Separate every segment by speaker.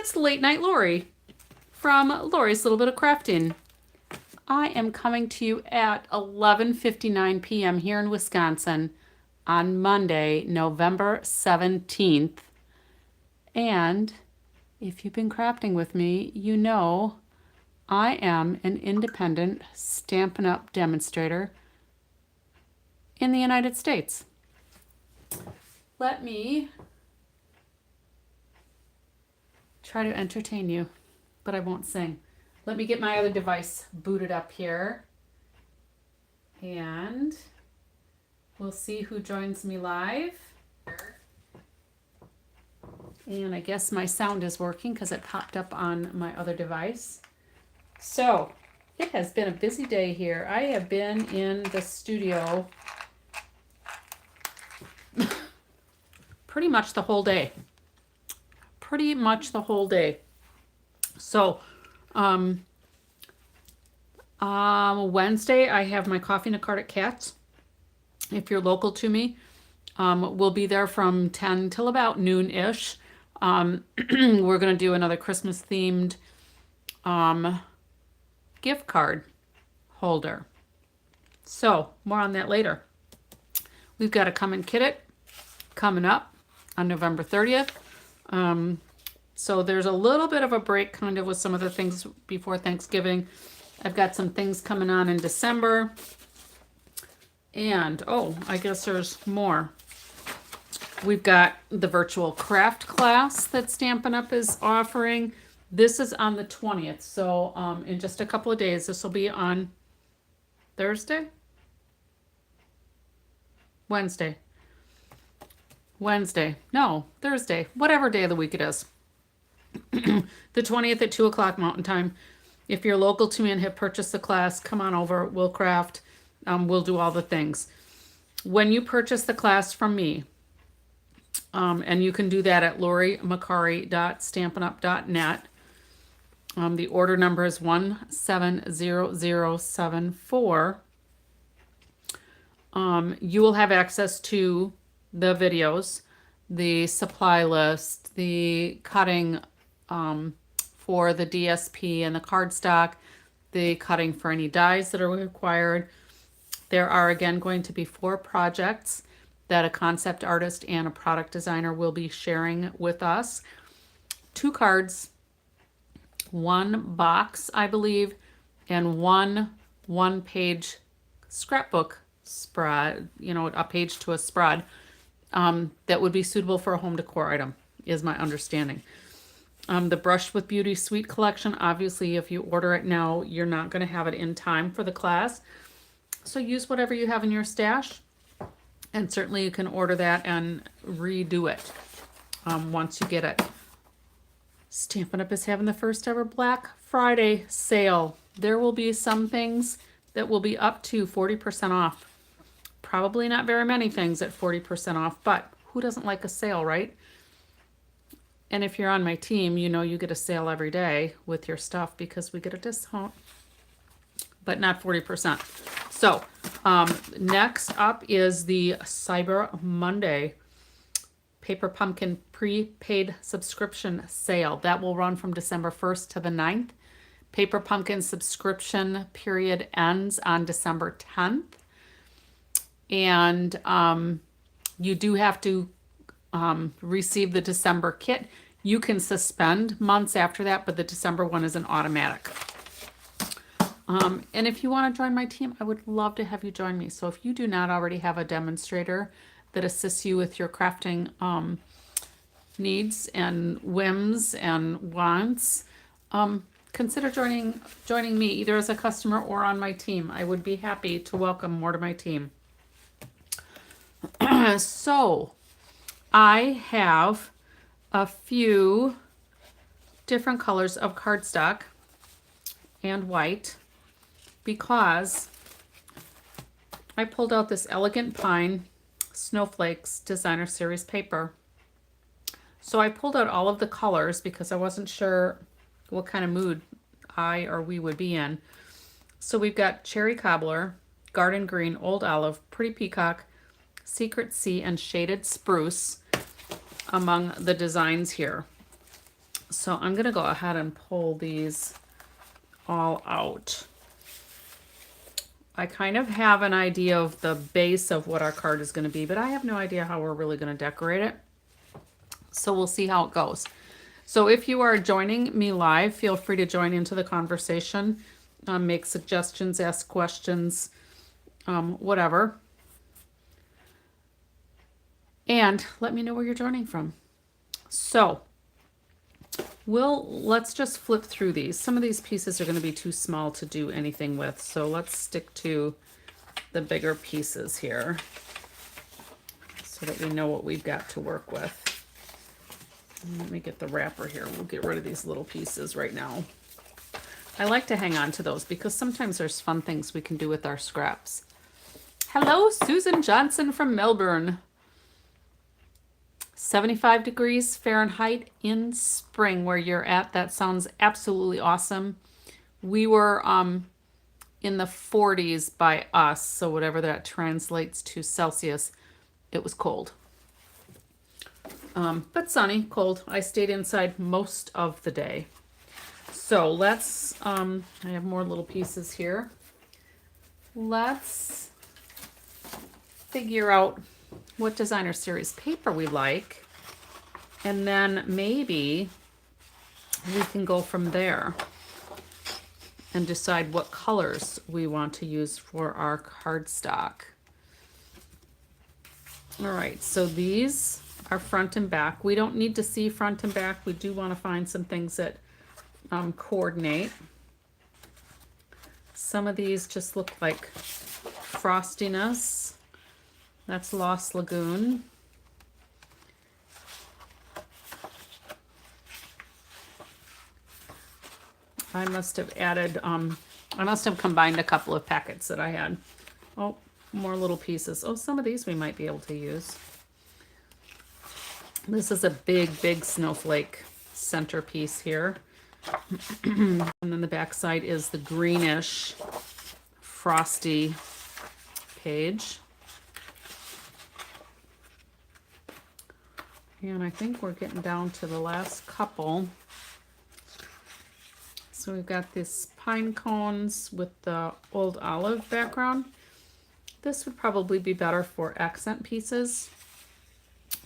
Speaker 1: It's Late Night Lori from Lori's Little Bit of Crafting. I am coming to you at 11:59 p.m. here in Wisconsin on Monday, November 17th. And if you've been crafting with me, you know I am an independent Stampin' Up! Demonstrator in the United States. Let me try to entertain you, but I won't sing. Let me get my other device booted up here, and we'll see who joins me live. And I guess my sound is working because it popped up on my other device. So it has been a busy day here. I have been in the studio pretty much the whole day. So Wednesday I have my coffee and a cart at Cats. If you're local to me, we'll be there from 10 till about noon-ish. We're going to do another Christmas themed gift card holder. So more on that later. We've got a Come and Kit It coming up on November 30th. So there's a little bit of a break kind of with some of the things before Thanksgiving. I've got some things coming on in December. And, oh, I guess there's more. We've got the virtual craft class that Stampin' Up! Is offering. This is on the 20th. So in just a couple of days, this will be on Thursday? Wednesday. No, Thursday. Whatever day of the week it is. The 20th at 2 o'clock Mountain Time. If you're local to me and have purchased the class, come on over. We'll craft. We'll do all the things. When you purchase the class from me, and you can do that at lorimacari.stampinup.net. The order number is 170074. You will have access to the videos, the supply list, the cutting for the DSP and the cardstock, the cutting for any dies that are required. There are again going to be 4 projects that a concept artist and a product designer will be sharing with us. 2 cards, 1 box, I believe, and one page scrapbook spread, a page to a spread that would be suitable for a home decor item, is my understanding. The Brush with Beauty Suite collection, obviously, if you order it now, you're not going to have it in time for the class. So use whatever you have in your stash, and certainly you can order that and redo it once you get it. Stampin' Up! Is having the first ever Black Friday sale. There will be some things that will be up to 40% off. Probably not very many things at 40% off, but who doesn't like a sale, right? And if you're on my team, you know you get a sale every day with your stuff because we get a discount, but not 40%. So next up is the Cyber Monday Paper Pumpkin prepaid subscription sale. That will run from December 1st to the 9th. Paper Pumpkin subscription period ends on December 10th. And you do have to receive the December kit. You can suspend months after that, but the December one is an automatic. And if you want to join my team, I would love to have you join me. So if you do not already have a demonstrator that assists you with your crafting needs and whims and wants, consider joining me either as a customer or on my team. I would be happy to welcome more to my team. So I have a few different colors of cardstock and white because I pulled out this Elegant Pine Snowflakes Designer Series paper. So I pulled out all of the colors because I wasn't sure what kind of mood I or we would be in. So we've got Cherry Cobbler, Garden Green, Old Olive, Pretty Peacock, Secret Sea, and Shaded Spruce among the designs here. So I'm going to go ahead and pull these all out. I kind of have an idea of the base of what our card is going to be, but I have no idea how we're really going to decorate it. So we'll see how it goes. So if you are joining me live, feel free to join into the conversation, make suggestions, ask questions, whatever. And let me know where you're joining from. So let's just flip through these. Some of these pieces are going to be too small to do anything with, so let's stick to the bigger pieces here so that we know what we've got to work with. Let me get the wrapper here. We'll get rid of these little pieces right now. I like to hang on to those because sometimes there's fun things we can do with our scraps. Hello, Susan Johnson from Melbourne. 75 degrees Fahrenheit in spring where you're at. That sounds absolutely awesome. We were in the 40s by us, so whatever that translates to Celsius, it was cold. But sunny, cold. I stayed inside most of the day. So let's, I have more little pieces here. Let's figure out what designer series paper we like, and then maybe we can go from there and decide what colors we want to use for our cardstock. All right, so these are front and back. We don't need to see front and back. We do want to find some things that coordinate. Some of these just look like frostiness. That's Lost Lagoon. I must have added, I must have combined a couple of packets that I had. Oh, more little pieces. Oh, some of these we might be able to use. This is a big, big snowflake centerpiece here. And then the back side is the greenish frosty page. And I think we're getting down to the last couple. So we've got this pine cones with the old olive background. This would probably be better for accent pieces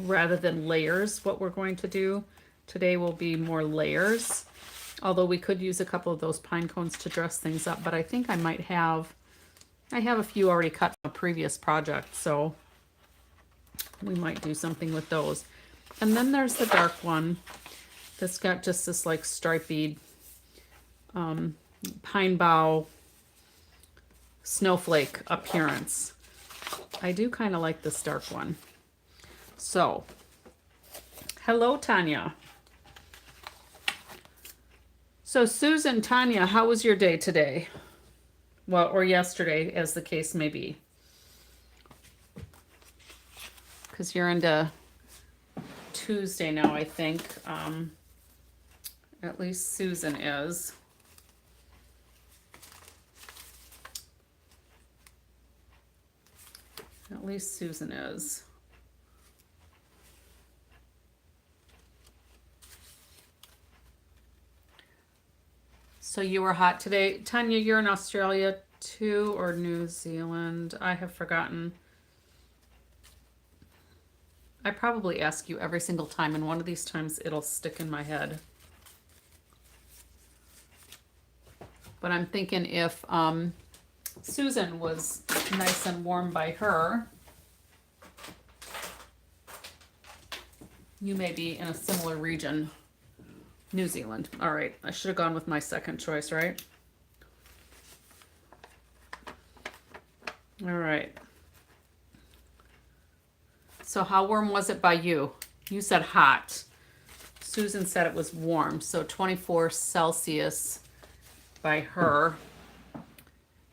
Speaker 1: rather than layers. What we're going to do today will be more layers, although we could use a couple of those pine cones to dress things up, but I think I might have, I have a few already cut from a previous project, so we might do something with those. And then there's the dark one that's got just this like stripey pine bough snowflake appearance. I do kind of like this dark one. So, hello, Tanya. So, Susan, Tanya, how was your day today? Well, or yesterday, as the case may be. Because you're into Tuesday now, I think. At least Susan is. At least Susan is. So you were hot today. Tanya, you're in Australia too, or New Zealand? I have forgotten. I probably ask you every single time, and one of these times it'll stick in my head. But I'm thinking if Susan was nice and warm by her, you may be in a similar region. New Zealand. All right, I should have gone with my second choice, right? All right. So how warm was it by you? You said hot. Susan said it was warm, so 24 Celsius by her.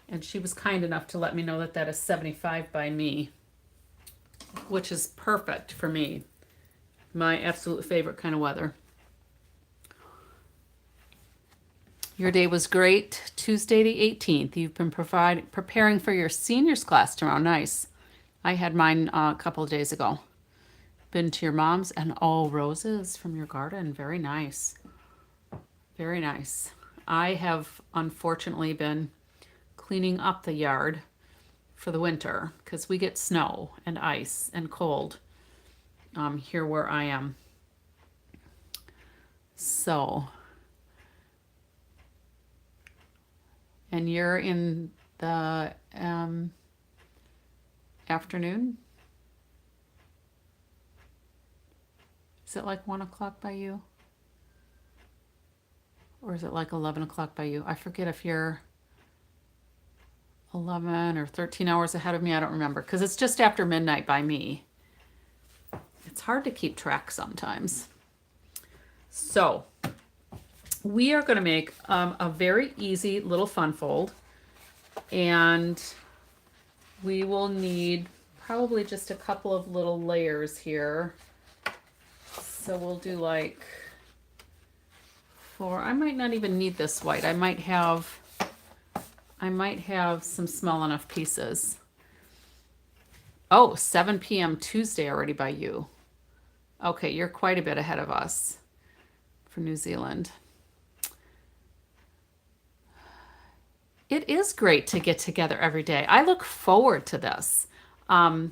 Speaker 1: And she was kind enough to let me know that that is 75 by me, which is perfect for me. My absolute favorite kind of weather. Your day was great. Tuesday the 18th. You've been preparing for your seniors class tomorrow. Nice. I had mine a couple of days ago. Been to your mom's, and oh, roses from your garden. Very nice. Very nice. I have unfortunately been cleaning up the yard for the winter because we get snow and ice and cold here where I am. So, and you're in the afternoon? Is it like 1 o'clock by you? Or is it like 11 o'clock by you? I forget if you're 11 or 13 hours ahead of me. I don't remember because it's just after midnight by me. It's hard to keep track sometimes. So we are going to make a very easy little fun fold, and we will need probably just a couple of little layers here. So we'll do like 4. I might not even need this white. I might have some small enough pieces. Oh, 7 p.m. Tuesday already by you. Okay, you're quite a bit ahead of us for New Zealand. It is great to get together every day. I look forward to this. When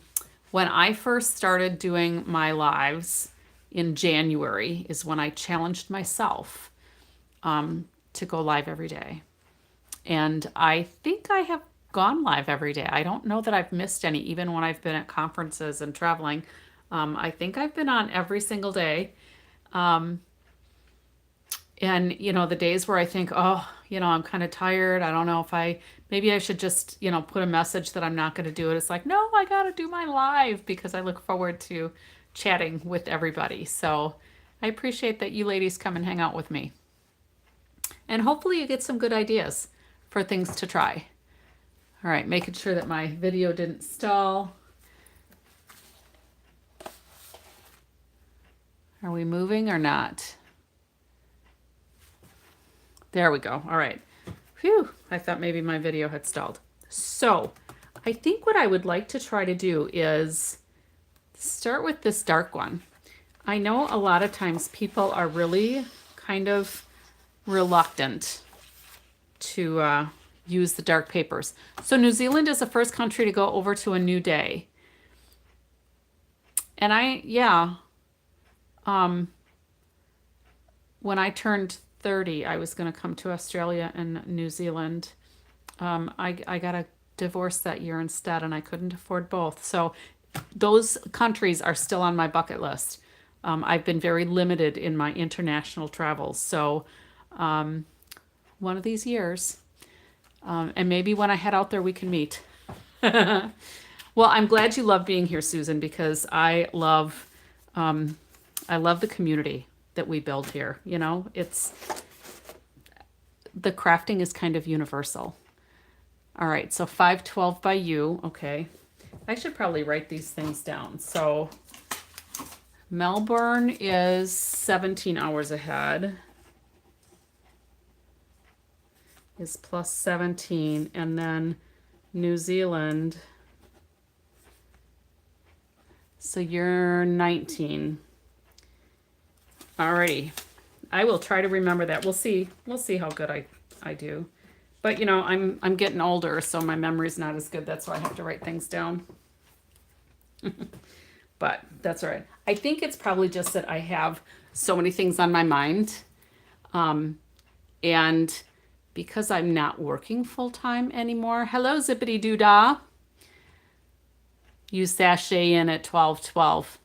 Speaker 1: I first started doing my lives in January is when I challenged myself to go live every day. And I think I have gone live every day. I don't know that I've missed any, even when I've been at conferences and traveling. I think I've been on every single day. And, the days where I think, oh, I'm kind of tired. I don't know if maybe I should just, put a message that I'm not going to do it. It's like, no, I got to do my live because I look forward to chatting with everybody. So I appreciate that you ladies come and hang out with me. And hopefully you get some good ideas for things to try. All right, making sure that my video didn't stall. Are we moving or not? There we go. All right. Phew, I thought maybe my video had stalled. So I think what I would like to try to do is start with this dark one. I know a lot of times people are really kind of reluctant to use the dark papers. So New Zealand is the first country to go over to a new day. And when I turned 30, I was going to come to Australia and New Zealand. I got a divorce that year instead, and I couldn't afford both. So those countries are still on my bucket list. I've been very limited in my international travels. So one of these years, and maybe when I head out there, we can meet. Well, I'm glad you love being here, Susan, because I love the community that we build here. It's the crafting is kind of universal. All right, so 512 by you. Okay, I should probably write these things down. So Melbourne is 17 hours ahead. Is plus 17, and then New Zealand. So you're 19. Alrighty. I will try to remember that. We'll see how good I do. But I'm getting older, so my memory's not as good. That's why I have to write things down. But that's all right. I think it's probably just that I have so many things on my mind. And because I'm not working full-time anymore. Hello, Zippity Doodah. You sashay in at 12:12.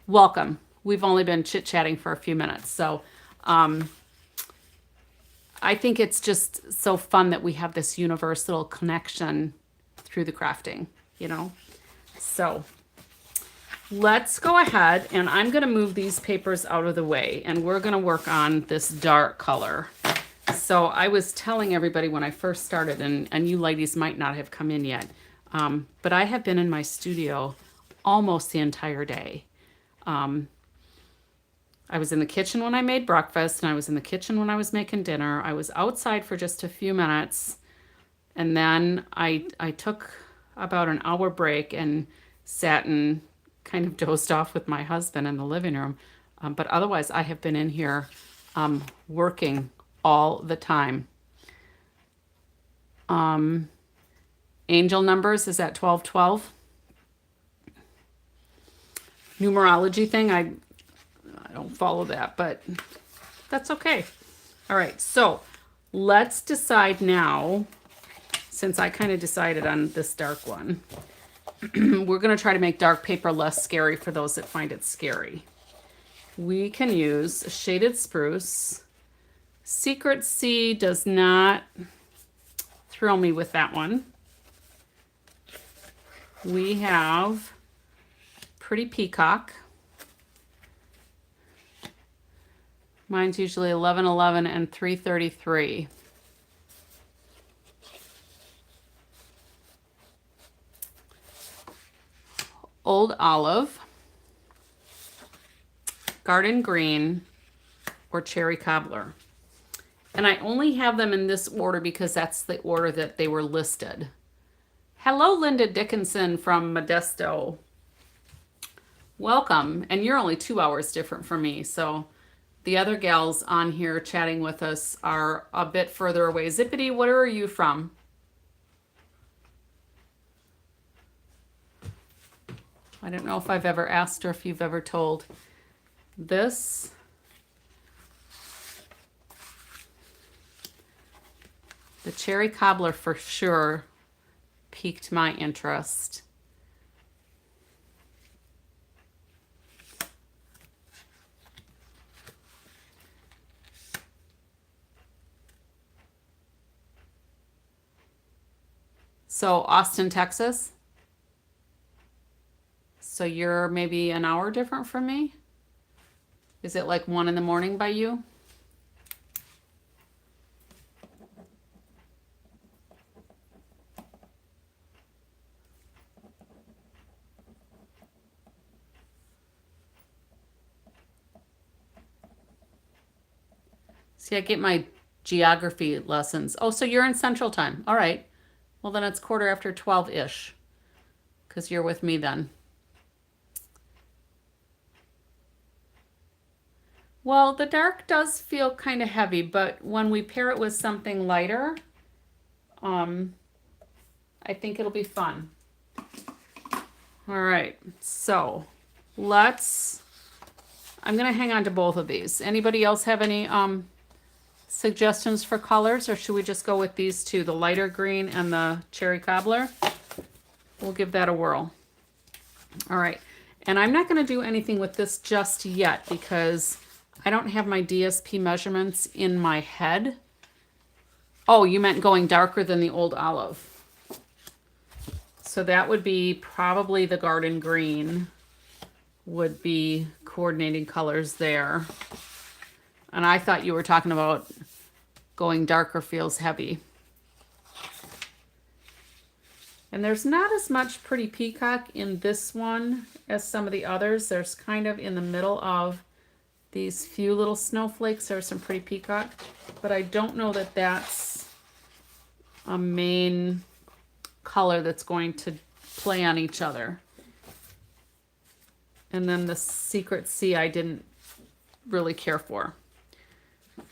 Speaker 1: Welcome. We've only been chit-chatting for a few minutes. So I think it's just so fun that we have this universal connection through the crafting, So let's go ahead, and I'm going to move these papers out of the way, and we're going to work on this dark color. So I was telling everybody when I first started, and you ladies might not have come in yet, but I have been in my studio almost the entire day. I was in the kitchen when I made breakfast, and I was in the kitchen when I was making dinner. I was outside for just a few minutes, and then I took about an hour break and sat and kind of dozed off with my husband in the living room. But otherwise, I have been in here working all the time. Angel numbers is at 1212. Numerology thing, I don't follow that, but that's okay. All right, so let's decide now, since I kind of decided on this dark one. We're going to try to make dark paper less scary for those that find it scary. We can use shaded spruce. Secret Sea does not thrill me with that one. We have Pretty Peacock. Mine's usually 1111 and 333. Old Olive, Garden Green, or Cherry Cobbler. And I only have them in this order because that's the order that they were listed. Hello, Linda Dickinson from Modesto. Welcome. And you're only 2 hours different from me. So the other gals on here chatting with us are a bit further away. Zippity, where are you from? I don't know if I've ever asked or if you've ever told. This the Cherry Cobbler for sure piqued my interest. So Austin, Texas. So you're maybe an hour different from me? Is it like 1 in the morning by you? See, I get my geography lessons. Oh, so you're in Central Time. All right. Well, then it's 12:15-ish because you're with me then. Well, the dark does feel kind of heavy, but when we pair it with something lighter, I think it'll be fun. All right, so I'm gonna hang on to both of these. Anybody else have any suggestions for colors, or should we just go with these two, the lighter green and the Cherry Cobbler? We'll give that a whirl. All right, and I'm not gonna do anything with this just yet because I don't have my DSP measurements in my head. Oh, you meant going darker than the Old Olive. So that would be probably the Garden Green would be coordinating colors there. And I thought you were talking about going darker feels heavy. And there's not as much Pretty Peacock in this one as some of the others. There's kind of in the middle of these few little snowflakes, there's some Pretty Peacock, but I don't know that that's a main color that's going to play on each other. And then the Secret Sea I didn't really care for.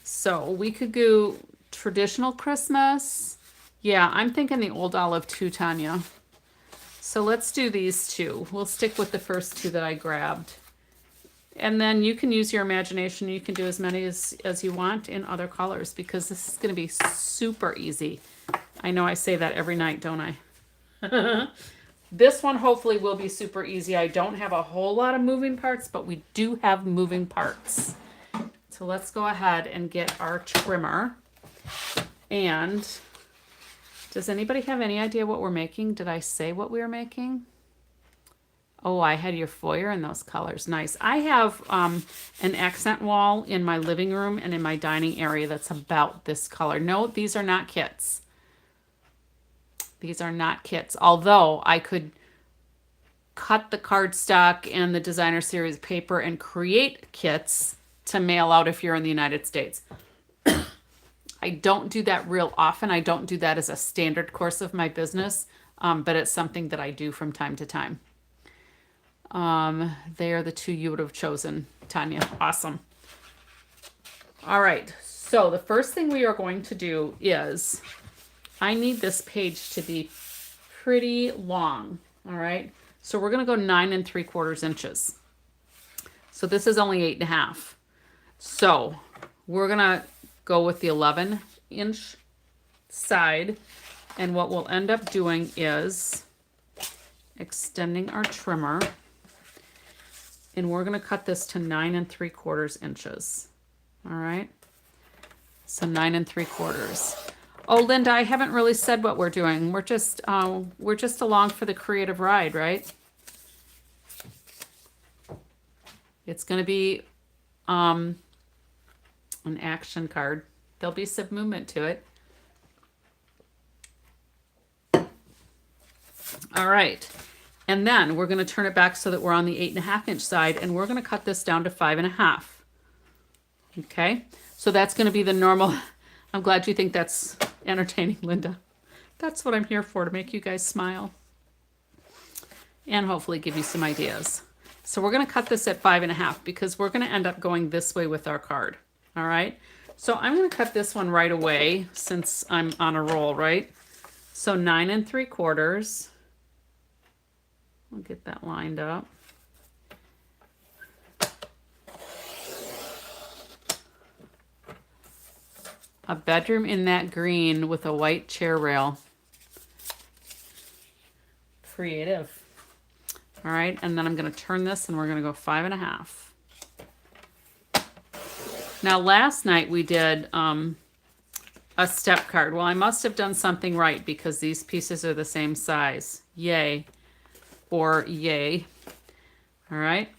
Speaker 1: So we could go traditional Christmas. Yeah, I'm thinking the Old Olive too, Tanya. So let's do these two. We'll stick with the first two that I grabbed. And then you can use your imagination. You can do as many as you want in other colors because this is going to be super easy. I know I say that every night, don't I? This one hopefully will be super easy. I don't have a whole lot of moving parts, but we do have moving parts. So let's go ahead and get our trimmer. And does anybody have any idea what we're making? Did I say what we were making? Oh, I had your foyer in those colors. Nice. I have an accent wall in my living room and in my dining area that's about this color. No, these are not kits. These are not kits. Although I could cut the cardstock and the designer series paper and create kits to mail out if you're in the United States. I don't do that real often. I don't do that as a standard course of my business, but it's something that I do from time to time. They are the two you would have chosen, Tanya. Awesome. All right, so the first thing we are going to do is, I need this page to be pretty long, all right? So we're gonna go 9 3/4 inches. So this is only 8.5. So we're gonna go with the 11-inch side, and what we'll end up doing is extending our trimmer, and we're gonna cut this to 9 3/4 inches. All right, so 9 3/4. Oh, Linda, I haven't really said what we're doing. We're just along for the creative ride, right? It's gonna be an action card. There'll be some movement to it. All right, and then we're gonna turn it back so that we're on the 8.5-inch side, and we're gonna cut this down to 5.5. Okay, so that's going to be the normal. I'm glad you think that's entertaining, Linda. That's what I'm here for, to make you guys smile and hopefully give you some ideas. So we're going to cut this at 5.5 because we're going to end up going this way with our card. All right, so I'm going to cut this one right away since I'm on a roll, right? So 9 3/4. I'll get that lined up. A bedroom in that green with a white chair rail. Creative. All right, and then I'm going to turn this and we're going to go 5.5. Now last night we did a step card. Well, I must have done something right because these pieces are the same size. Yay. Or yay. All right.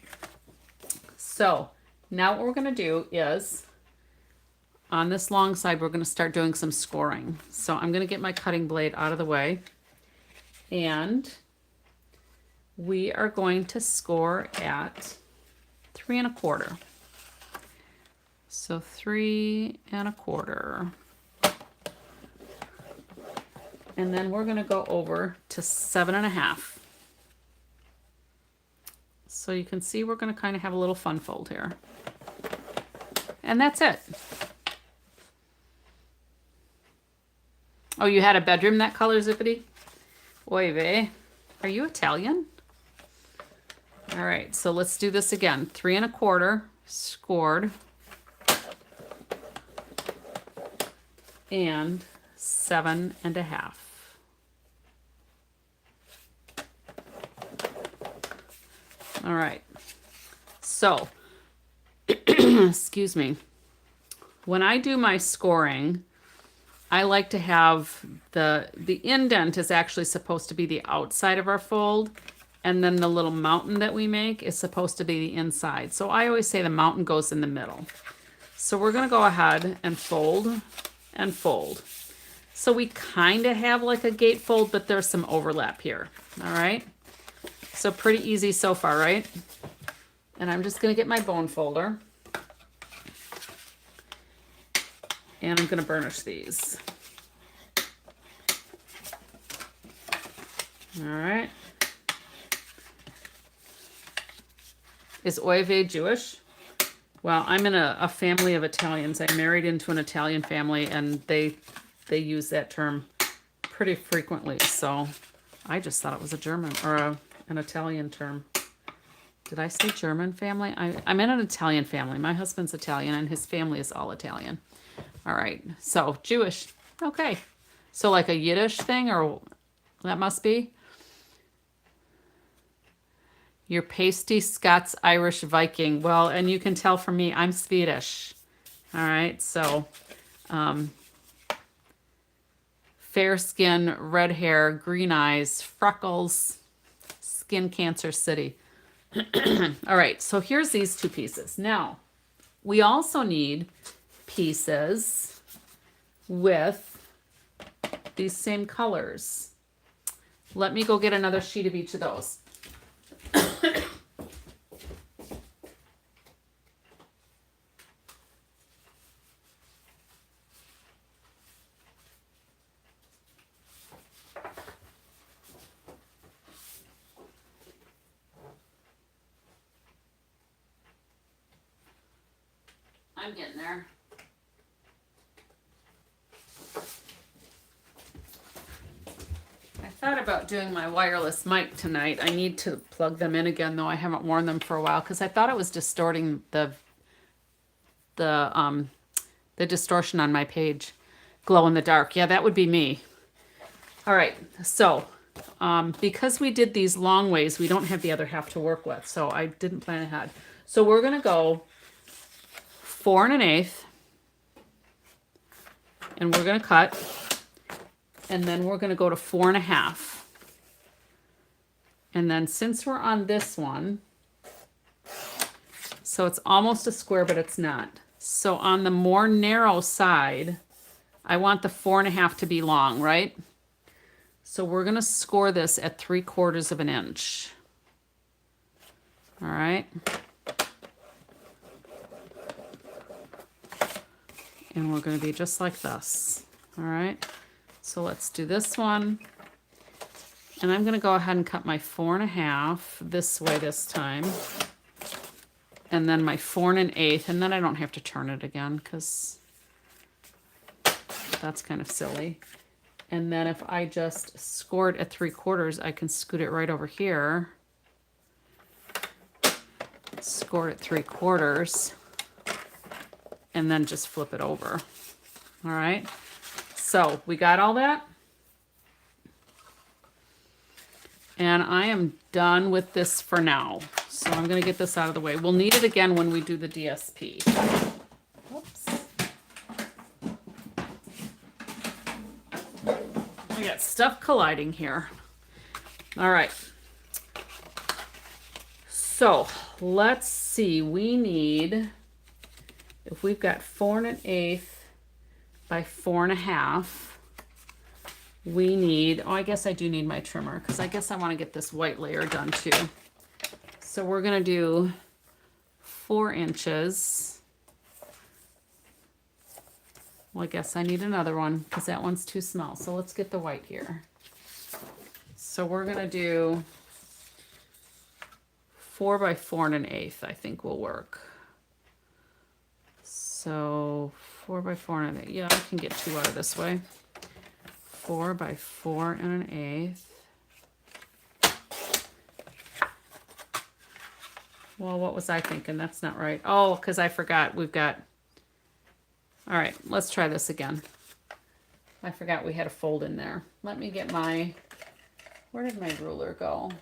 Speaker 1: So now what we're going to do is, on this long side, we're going to start doing some scoring. So I'm going to get my cutting blade out of the way, and we are going to score at 3 1/4. So 3 1/4. And then we're going to go over to 7.5. So you can see we're going to kind of have a little fun fold here. And that's it. Oh, you had a bedroom that color, Zippity? Oy vey. Are you Italian? All right, so let's do this again. 3 1/4 scored. And 7.5. All right, so, excuse me. When I do my scoring, I like to have the indent is actually supposed to be the outside of our fold, and then the little mountain that we make is supposed to be the inside. So I always say the mountain goes in the middle. So we're gonna go ahead and fold and fold. So we kind of have like a gate fold, but there's some overlap here, all right? So pretty easy so far, right? And I'm just gonna get my bone folder. And I'm gonna burnish these. All right. Is Oy vey Jewish? Well, I'm in a family of Italians. I married into an Italian family, and they use that term pretty frequently. So I just thought it was a German or an Italian term. Did I say German family? I'm in an Italian family. My husband's Italian, and his family is all Italian. All right, so Jewish. Okay, so like a Yiddish thing, or that must be. You're pasty Scots Irish Viking. Well, and you can tell from me, I'm Swedish. All right, so fair skin, red hair, green eyes, freckles, skin cancer city. All right, so here's these two pieces. Now, we also need pieces with these same colors. Let me go get another sheet of each of those. I'm getting there. I thought about doing my wireless mic tonight. I need to plug them in again, though I haven't worn them for a while because I thought it was distorting the distortion on my page. Glow in the dark. Yeah, that would be me. All right, so because we did these long ways, we don't have the other half to work with, so I didn't plan ahead. So we're gonna go 4 1/8, and we're gonna cut, and then we're gonna go to 4 1/2. And then since we're on this one, so it's almost a square, but it's not. So on the more narrow side, I want the 4 1/2 to be long, right? So we're gonna score this at 3/4 of an inch. All right. And we're gonna be just like this. All right. So let's do this one. And I'm gonna go ahead and cut my 4 1/2 this way this time. And then my 4 1/8, and then I don't have to turn it again because that's kind of silly. And then if I just score it at 3/4, I can scoot it right over here. Score it at 3/4, and then just flip it over. All right. So we got all that. And I am done with this for now. So I'm going to get this out of the way. We'll need it again when we do the DSP. Whoops. I got stuff colliding here. All right. So let's see. We need, if we've got 4 1/8 by 4 1/2, we need, oh, I guess I do need my trimmer because I guess I want to get this white layer done too. So we're going to do 4 inches. Well, I guess I need another one because that one's too small. So let's get the white here. So we're going to do 4 by 4 1/8, I think will work. So 4 by 4 1/8. Yeah, I can get 2 out of this way. 4 by 4 1/8. Well, what was I thinking? That's not right. Oh, because I forgot we've got, all right, let's try this again. I forgot we had a fold in there. Let me get my, where did my ruler go?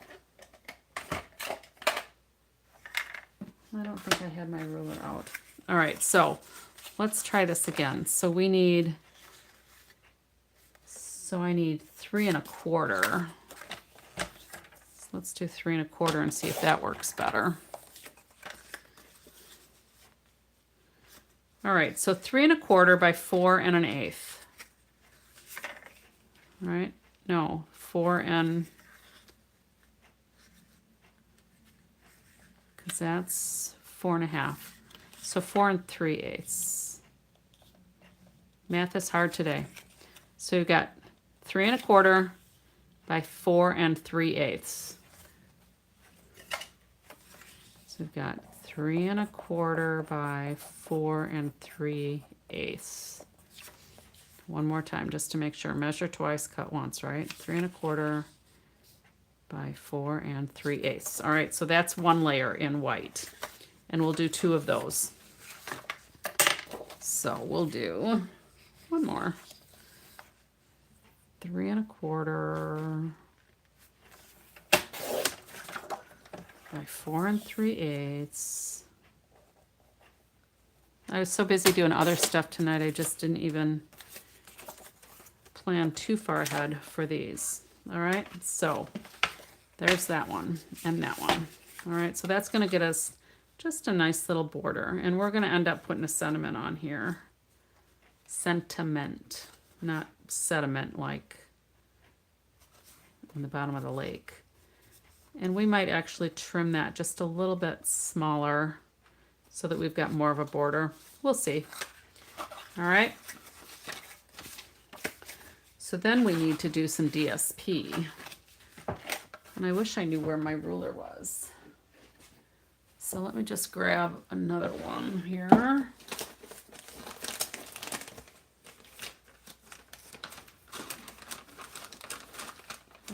Speaker 1: I don't think I had my ruler out. All right, so let's try this again. So we need, so I need 3 1/4. So let's do 3 1/4 and see if that works better. All right, so 3 1/4 by 4 1/8. All right, no, 4 and, because that's 4 1/2. So 4 3/8. Math is hard today. So you've got 3 1/4 by 4 3/8. So we've got 3 1/4 by 4 3/8. One more time just to make sure. Measure twice, cut once, right? 3 1/4 by 4 3/8. All right, so that's one layer in white. And we'll do 2 of those. So we'll do one more. 3 1/4 by 4 3/8. I was so busy doing other stuff tonight, I just didn't even plan too far ahead for these. All right, so there's that one and that one. All right, so that's going to get us just a nice little border, and we're going to end up putting a sentiment on here. Sentiment, not sediment like in the bottom of the lake. And we might actually trim that just a little bit smaller so that we've got more of a border. We'll see. All right. So then we need to do some DSP. And I wish I knew where my ruler was. So let me just grab another one here.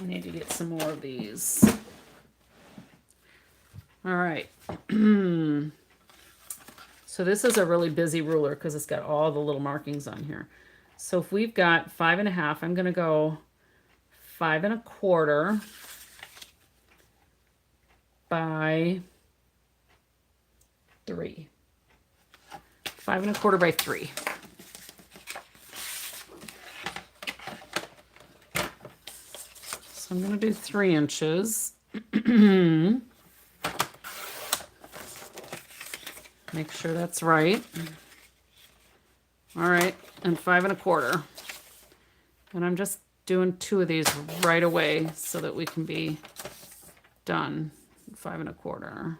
Speaker 1: I need to get some more of these. All right. So this is a really busy ruler because it's got all the little markings on here. So if we've got 5.5, I'm going to go 5.25 by 3. 5.25 by 3. So I'm going to do 3 inches. Make sure that's right. All right, and 5.25. And I'm just doing 2 of these right away so that we can be done. 5.25.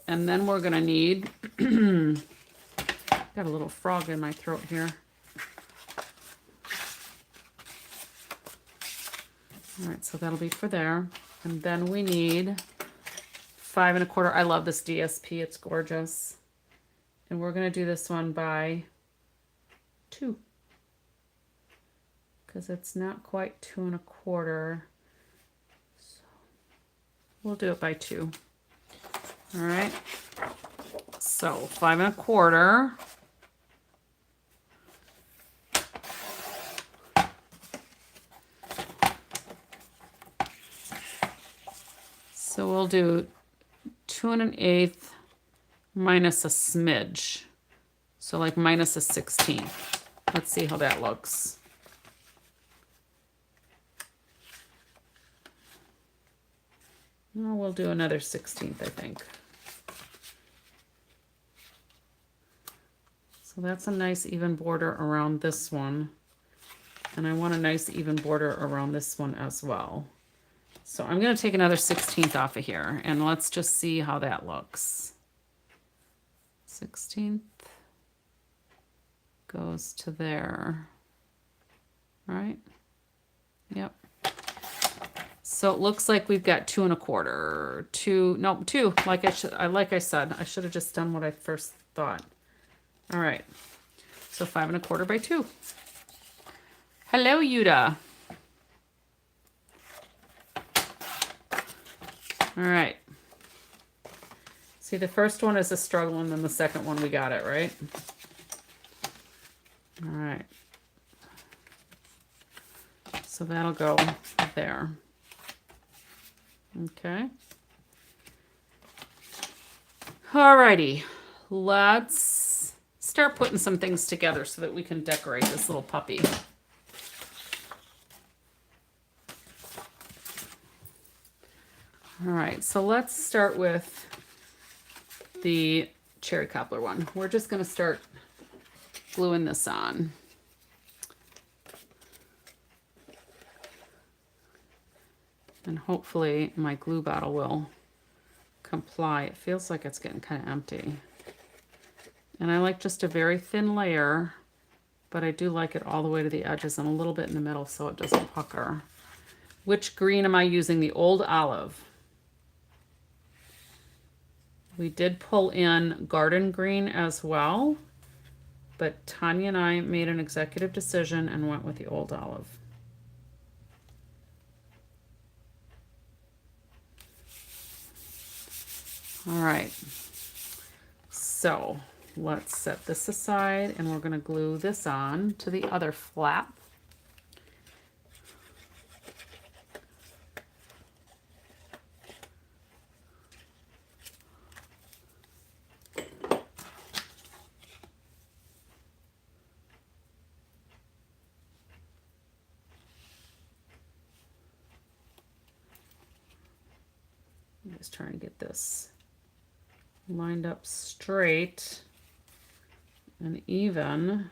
Speaker 1: And then we're gonna need, got a little frog in my throat here. All right, so that'll be for there. And then we need 5.25. I love this DSP, it's gorgeous. And we're gonna do this one by 2. Because it's not quite 2.25. So we'll do it by 2. All right. So 5.25. So we'll do 2 1/8 minus a smidge. So like minus a 16th. Let's see how that looks. No, we'll do another 16th, I think. So that's a nice even border around this one. And I want a nice even border around this one as well. So I'm going to take another 16th off of here, and let's just see how that looks. 16th goes to there, right? Yep. So it looks like we've got 2.25, 2, no, 2, like I said, I should have just done what I first thought. All right, so 5.25 by 2. Hello, Yuda. All right. See, the first one is a struggle, and then the second one we got it, right? All right. So that'll go there. Okay. Alrighty. Let's start putting some things together so that we can decorate this little puppy. All right, so let's start with the cherry cobbler one. We're just going to start gluing this on. And hopefully my glue bottle will comply. It feels like it's getting kind of empty. And I like just a very thin layer, but I do like it all the way to the edges and a little bit in the middle so it doesn't pucker. Which green am I using? The Old Olive. We did pull in garden green as well, but Tanya and I made an executive decision and went with the Old Olive. All right, so let's set this aside and we're going to glue this on to the other flap. I'm just trying to get this lined up straight and even.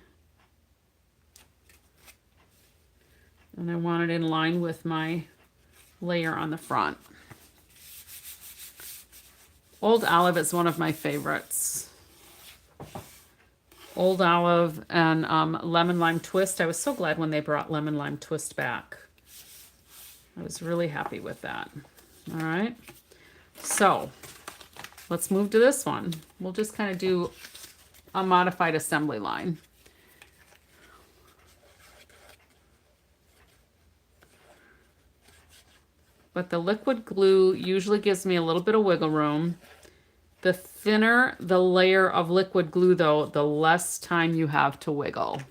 Speaker 1: And I want it in line with my layer on the front. Old Olive is one of my favorites. Old Olive and Lemon Lime Twist. I was so glad when they brought Lemon Lime Twist back. I was really happy with that. All right. So let's move to this one. We'll just kind of do a modified assembly line. but the liquid glue usually gives me a little bit of wiggle room. The thinner the layer of liquid glue though, the less time you have to wiggle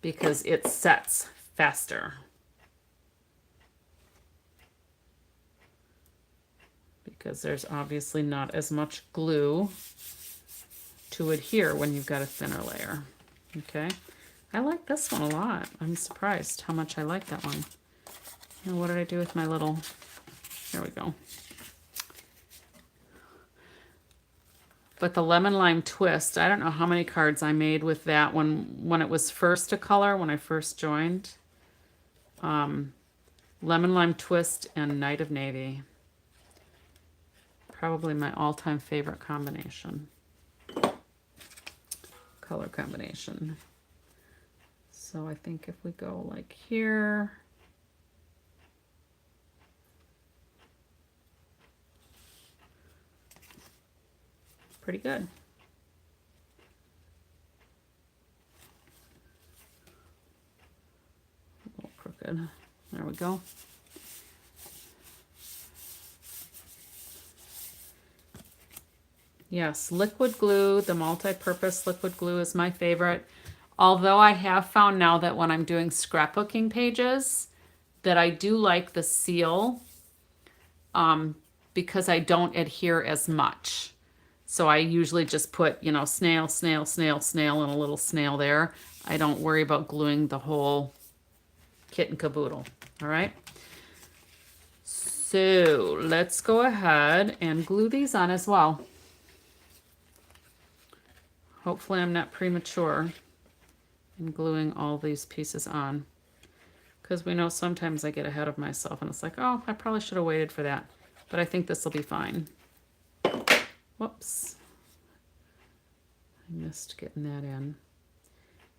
Speaker 1: because it sets faster. Because there's obviously not as much glue to adhere when you've got a thinner layer. Okay, I like this one a lot. I'm surprised how much I like that one. And what did I do with my little, there we go. But the lemon lime twist, I don't know how many cards I made with that when it was first a color, when I first joined. Lemon lime twist and Night of Navy. Probably my all-time favorite combination. Color combination. So I think if we go like here. Pretty good. A little crooked. There we go. Yes, liquid glue, the multi-purpose liquid glue is my favorite. Although I have found now that when I'm doing scrapbooking pages, that I do like the seal because I don't adhere as much. So I usually just put, you know, snail, snail, snail, snail, and a little snail there. I don't worry about gluing the whole kit and caboodle, all right? So let's go ahead and glue these on as well. Hopefully I'm not premature in gluing all these pieces on, because we know sometimes I get ahead of myself and it's like, oh, I probably should have waited for that, but I think this will be fine. Whoops, I missed getting that in.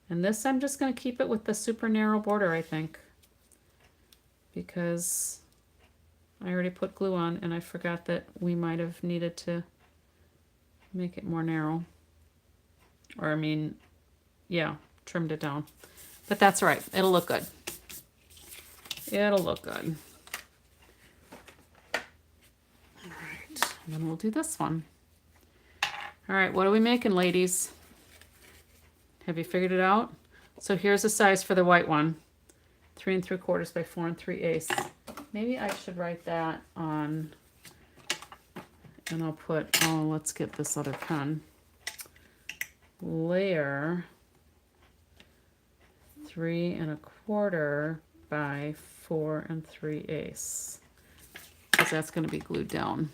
Speaker 1: And this I'm just going to keep it with the super narrow border, I think, because I already put glue on and I forgot that we might have needed to make it more narrow. Or I mean, yeah, trimmed it down. But that's all right. It'll look good. It'll look good. All right. And then we'll do this one. All right. What are we making, ladies? Have you figured it out? So here's the size for the white one. 3 3/4 by 4 3/8. Maybe I should write that on. And I'll put, oh, let's get this other pen. Layer 3 1/4 by 4 3/8, because that's going to be glued down.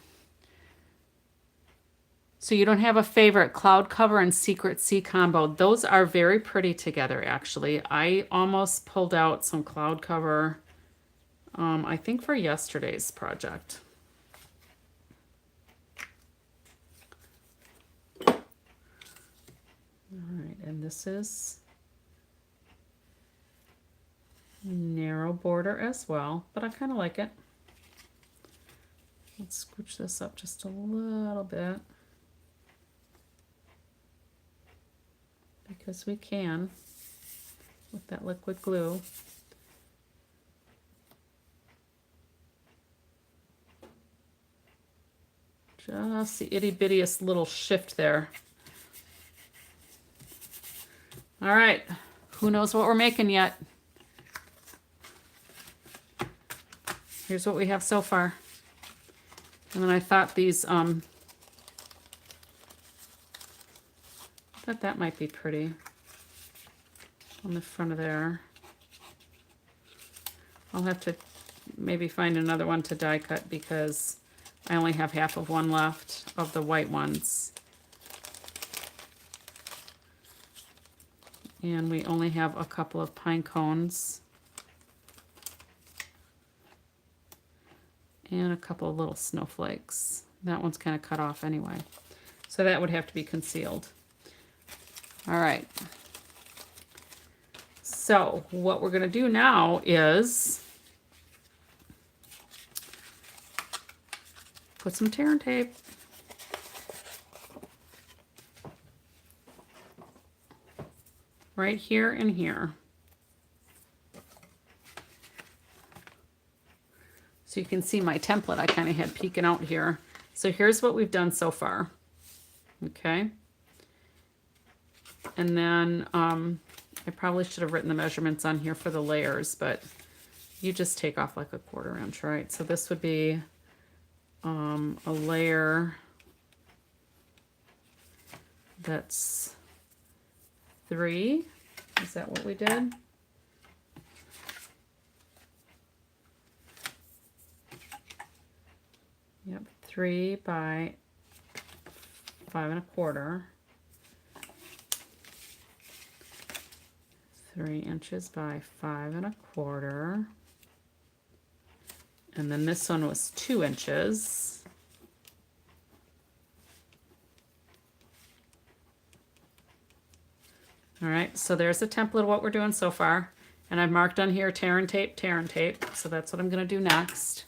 Speaker 1: So you don't have a favorite? Cloud Cover and Secret Sea combo. Those are very pretty together, actually. I almost pulled out some Cloud Cover, I think for yesterday's project. All right, and this is narrow border as well, but I kind of like it. Let's scooch this up just a little bit, because we can with that liquid glue. Just the itty bittiest little shift there. All right, who knows what we're making yet? Here's what we have so far. And then I thought these, thought that might be pretty on the front of there. I'll have to maybe find another one to die cut because I only have half of one left of the white ones. And we only have a couple of pine cones. And a couple of little snowflakes. That one's kind of cut off anyway. So that would have to be concealed. All right. So what we're going to do now is put some tear and tape. Right here and here. So you can see my template I kind of had peeking out here. So here's what we've done so far. Okay. And then I probably should have written the measurements on here for the layers, but you just take off like a 1/4 inch, right? So this would be a layer that's 3. Is that what we did? Yep, 3 by 5 1/4. 3 inches by 5 1/4. And then this one was 2 inches. All right, so there's a template of what we're doing so far. And I've marked on here tear and tape, tear and tape. So that's what I'm gonna do next.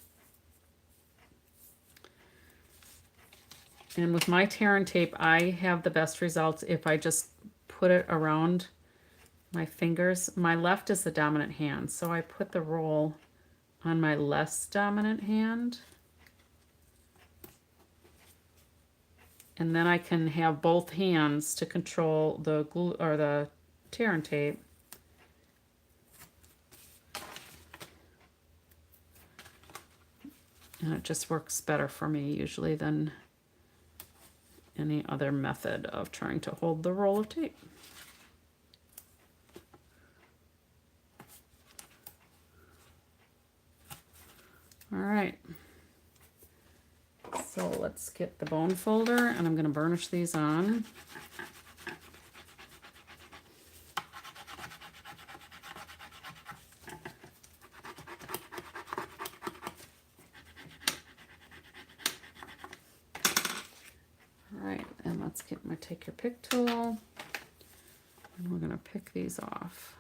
Speaker 1: And with my tear and tape, I have the best results if I just put it around my fingers. My left is the dominant hand, so I put the roll on my less dominant hand. And then I can have both hands to control the glue or the tear and tape. And it just works better for me usually than any other method of trying to hold the roll of tape. All right. So let's get the bone folder, and I'm going to burnish these on. All right, and let's get my take your pick tool, and we're going to pick these off.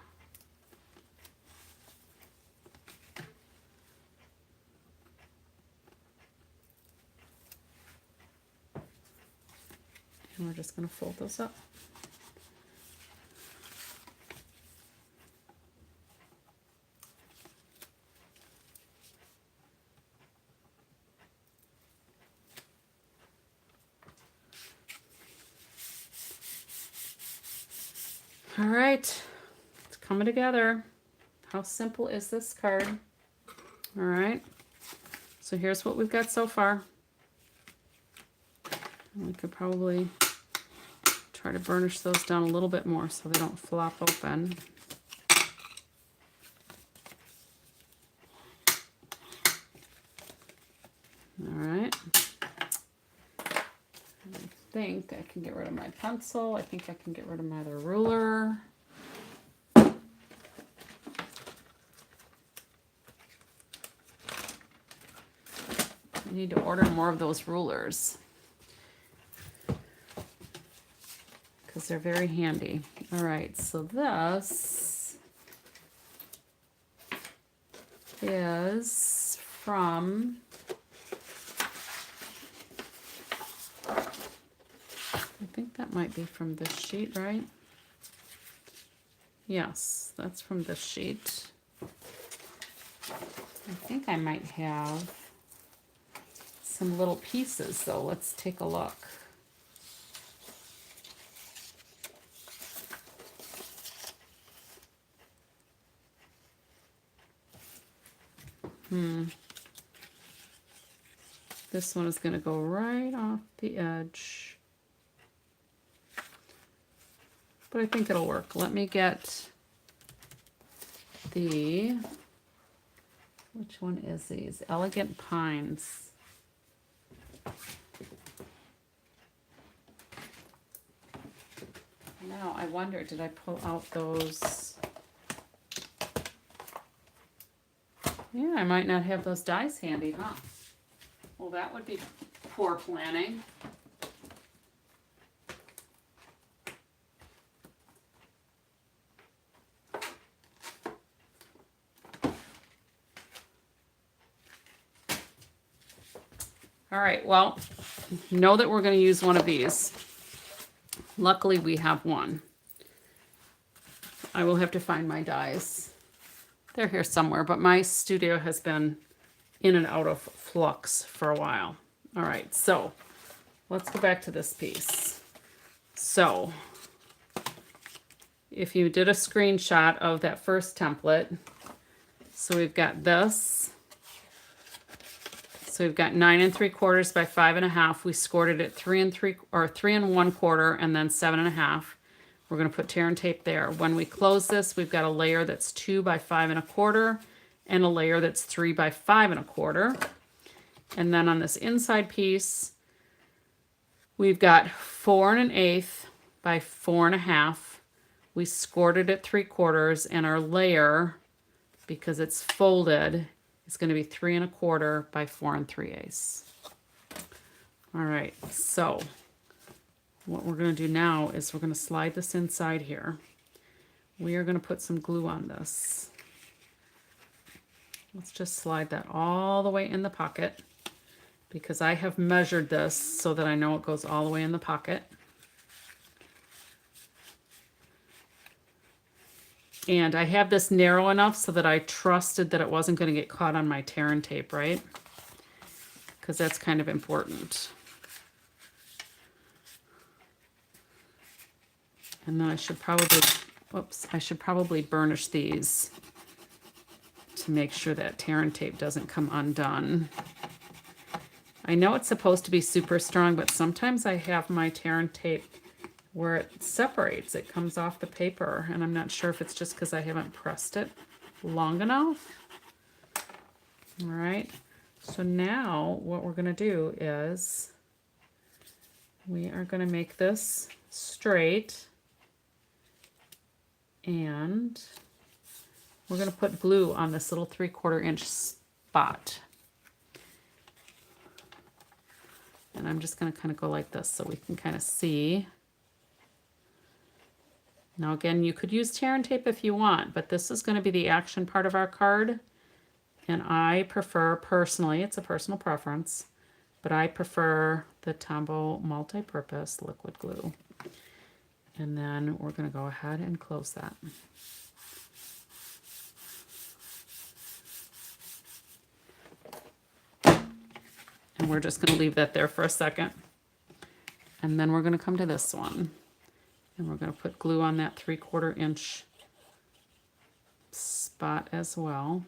Speaker 1: And we're just going to fold those up. All right, it's coming together. How simple is this card? All right, so here's what we've got so far. We could probably try to burnish those down a little bit more so they don't flop open. All right. I think I can get rid of my pencil. I think I can get rid of my other ruler. I need to order more of those rulers, because they're very handy. All right, so this is from, I think that might be from this sheet, right? Yes, that's from this sheet. I think I might have some little pieces, though. Let's take a look. This one is going to go right off the edge. But I think it'll work. Let me get the, which one is these? Elegant Pines. Now, I wonder, did I pull out those? Yeah, I might not have those dies handy, huh? Well, that would be poor planning. All right, well, know that we're going to use one of these. Luckily, we have one. I will have to find my dies. They're here somewhere, but my studio has been in and out of flux for a while. All right, so let's go back to this piece. So if you did a screenshot of that first template, so we've got this. So we've got 9 3/4 by 5 1/2. We scored it at 3 1/4 and then 7 1/2. We're going to put tear and tape there. When we close this, we've got a layer that's 2 by 5 1/4 and a layer that's 3 by 5 1/4. And then on this inside piece, we've got 4 1/8 by 4 1/2. We scored it at 3/4, and our layer, because it's folded, is going to be 3 1/4 by 4 3/8. All right, so what we're going to do now is we're going to slide this inside here. We are going to put some glue on this. Let's just slide that all the way in the pocket, because I have measured this so that I know it goes all the way in the pocket. And I have this narrow enough so that I trusted that it wasn't going to get caught on my tear and tape, right? Because that's kind of important. And then I should probably burnish these to make sure that tear and tape doesn't come undone. I know it's supposed to be super strong, but sometimes I have my tear and tape where it separates, it comes off the paper, and I'm not sure if it's just because I haven't pressed it long enough. All right, so now what we're going to do is we are going to make this straight, and we're going to put glue on this little 3/4 inch spot. And I'm just going to kind of go like this so we can kind of see. Now again, you could use tear and tape if you want, but this is going to be the action part of our card. And I prefer, personally, it's a personal preference, but I prefer the Tombow multi-purpose liquid glue. And then we're going to go ahead and close that. And we're just going to leave that there for a second. And then we're going to come to this one. And we're going to put glue on that 3/4 inch spot as well.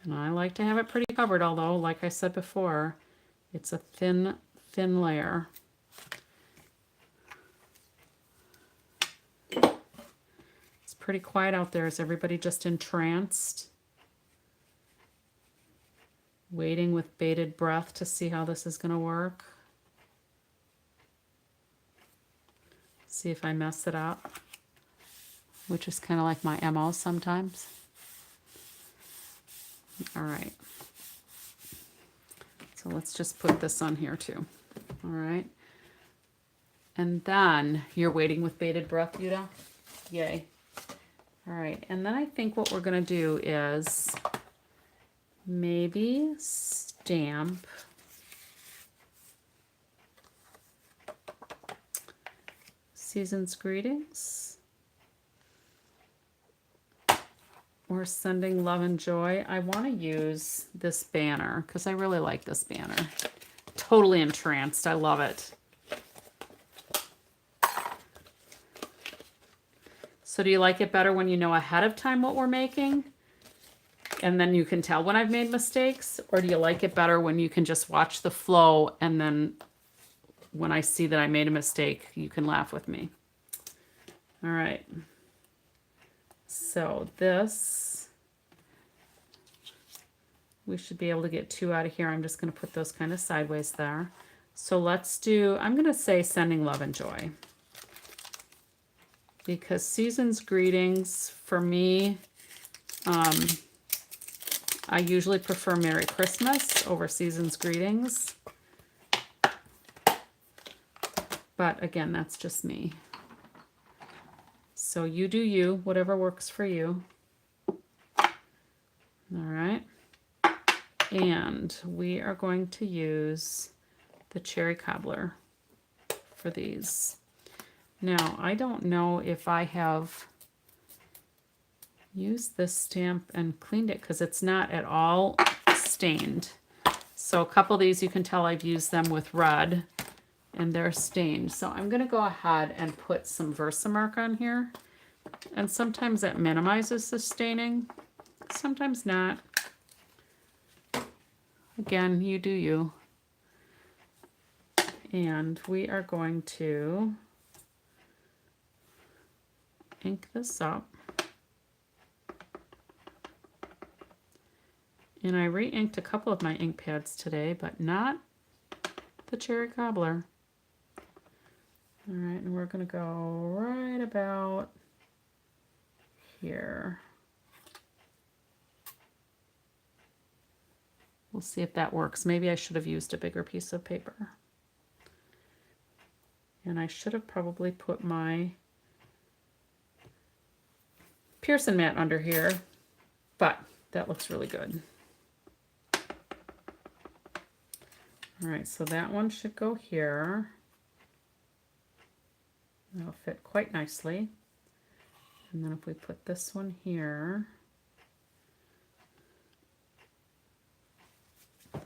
Speaker 1: And I like to have it pretty covered, although, like I said before, it's a thin layer. It's pretty quiet out there. Is everybody just entranced? Waiting with bated breath to see how this is going to work. See if I mess it up, which is kind of like my MO sometimes. All right. So let's just put this on here too. All right. And then you're waiting with bated breath, Yuda? Yay. All right. And then I think what we're going to do is maybe stamp Season's Greetings or Sending Love and Joy. I want to use this banner because I really like this banner. Totally entranced. I love it. So do you like it better when you know ahead of time what we're making? And then you can tell when I've made mistakes? Or do you like it better when you can just watch the flow and then when I see that I made a mistake, you can laugh with me? All right. So this, we should be able to get 2 out of here. I'm just going to put those kind of sideways there. So let's do, I'm going to say Sending Love and Joy. Because Season's Greetings, for me, I usually prefer Merry Christmas over Season's Greetings. But again, that's just me. So you do you, whatever works for you. All right. And we are going to use the cherry cobbler for these. Now, I don't know if I have used this stamp and cleaned it because it's not at all stained. So a couple of these you can tell I've used them with red and they're stained. So I'm going to go ahead and put some Versamark on here. And sometimes that minimizes the staining, sometimes not. Again, you do you. And we are going to ink this up. And I re-inked a couple of my ink pads today, but not the cherry cobbler. All right, and we're going to go right about here. We'll see if that works. Maybe I should have used a bigger piece of paper. And I should have probably put my Pearson mat under here, but that looks really good. All right, so that one should go here. That'll fit quite nicely. And then if we put this one here, a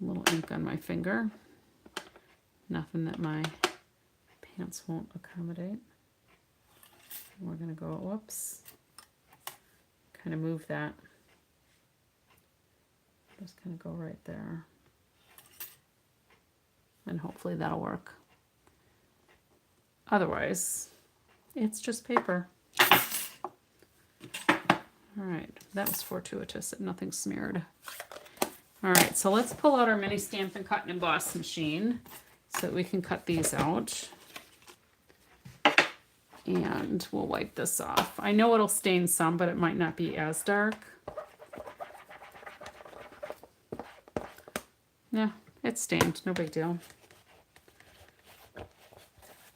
Speaker 1: little ink on my finger, nothing that my pants won't accommodate. And we're going to go, whoops, kind of move that. Just going to go right there. And hopefully that'll work. Otherwise, it's just paper. All right, that was fortuitous that nothing smeared. All right, so let's pull out our mini Stampin' Cut and Emboss machine so that we can cut these out. And we'll wipe this off. I know it'll stain some, but it might not be as dark. Yeah, it's stained, no big deal.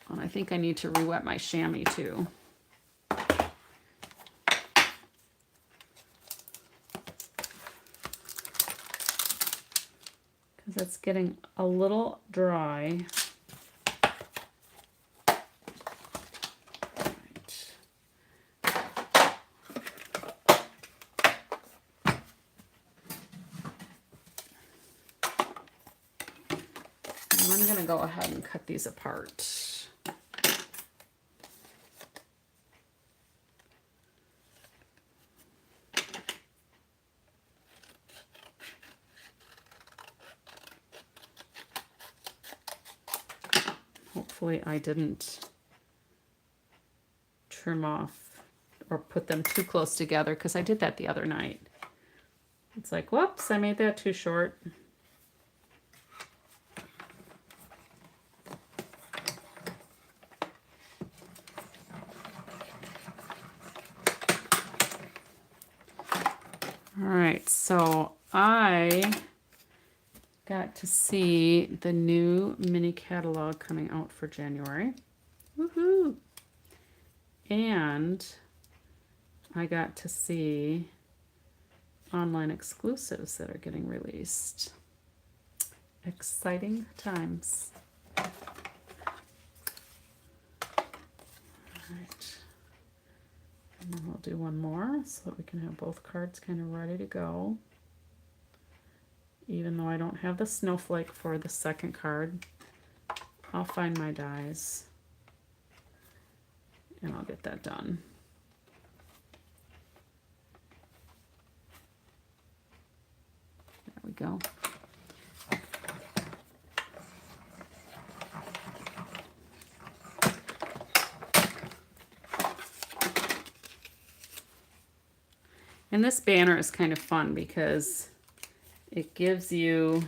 Speaker 1: And I think I need to re-wet my chamois too. Because it's getting a little dry. I'm going to go ahead and cut these apart. Hopefully I didn't trim off or put them too close together because I did that the other night. It's like, whoops, I made that too short. All right, so I got to see the new mini catalog coming out for January. Woohoo! And I got to see online exclusives that are getting released. Exciting times. All right. And then we'll do one more so that we can have both cards kind of ready to go. Even though I don't have the snowflake for the second card, I'll find my dies and I'll get that done. There we go. And this banner is kind of fun because it gives you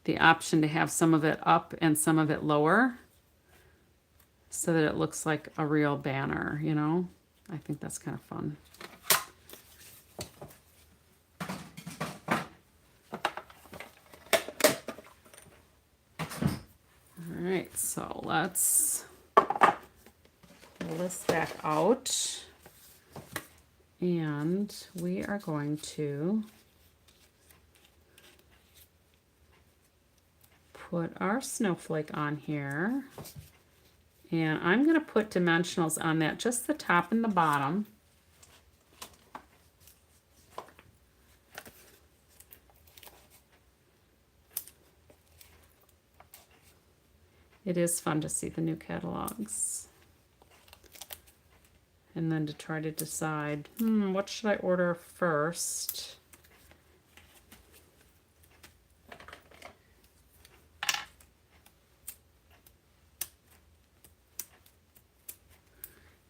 Speaker 1: the option to have some of it up and some of it lower so that it looks like a real banner, you know? I think that's kind of fun. All right, so let's pull this back out. And we are going to put our snowflake on here. And I'm going to put dimensionals on that, just the top and the bottom. It is fun to see the new catalogs. And then to try to decide, what should I order first?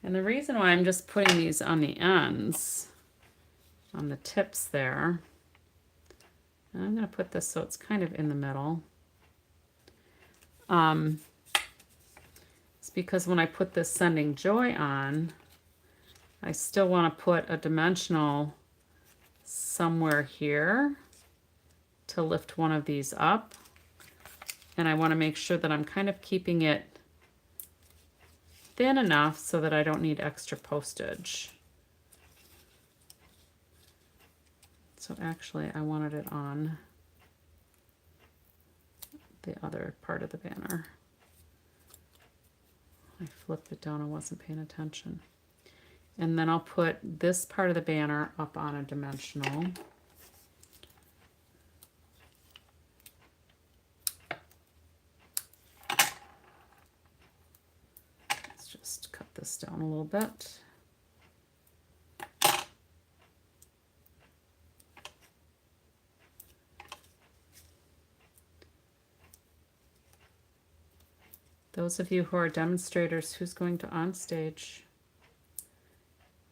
Speaker 1: And the reason why I'm just putting these on the ends, on the tips there, and I'm going to put this so it's kind of in the middle. It's because when I put this Sending Joy on, I still want to put a dimensional somewhere here to lift one of these up. And I want to make sure that I'm kind of keeping it thin enough so that I don't need extra postage. So actually I wanted it on the other part of the banner. I flipped it down, I wasn't paying attention. And then I'll put this part of the banner up on a dimensional. Let's just cut this down a little bit. Those of you who are demonstrators, who's going to onstage?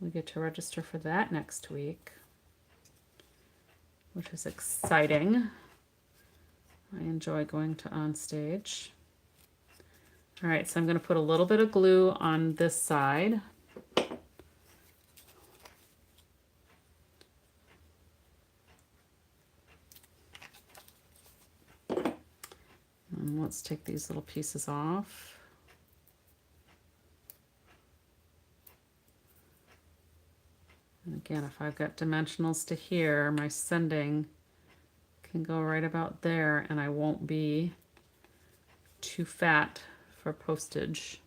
Speaker 1: We get to register for that next week, which is exciting. I enjoy going to onstage. All right, so I'm going to put a little bit of glue on this side. And let's take these little pieces off. And again, if I've got dimensionals to here, my sending can go right about there and I won't be too fat for postage.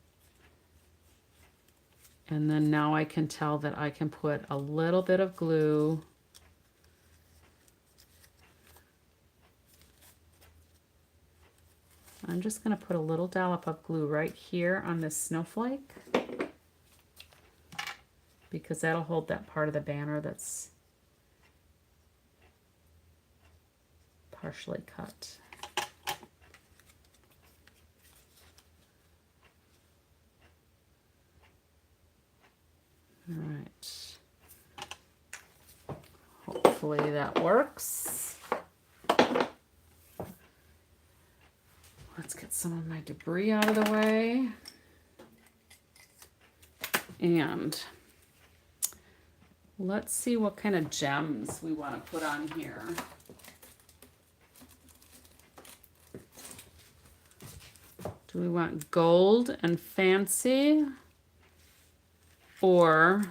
Speaker 1: And then now I can tell that I can put a little bit of glue I'm just going to put a little dollop of glue right here on this snowflake because that'll hold that part of the banner that's partially cut. All right. Hopefully that works. Let's get some of my debris out of the way. And let's see what kind of gems we want to put on here. Do we want gold and fancy or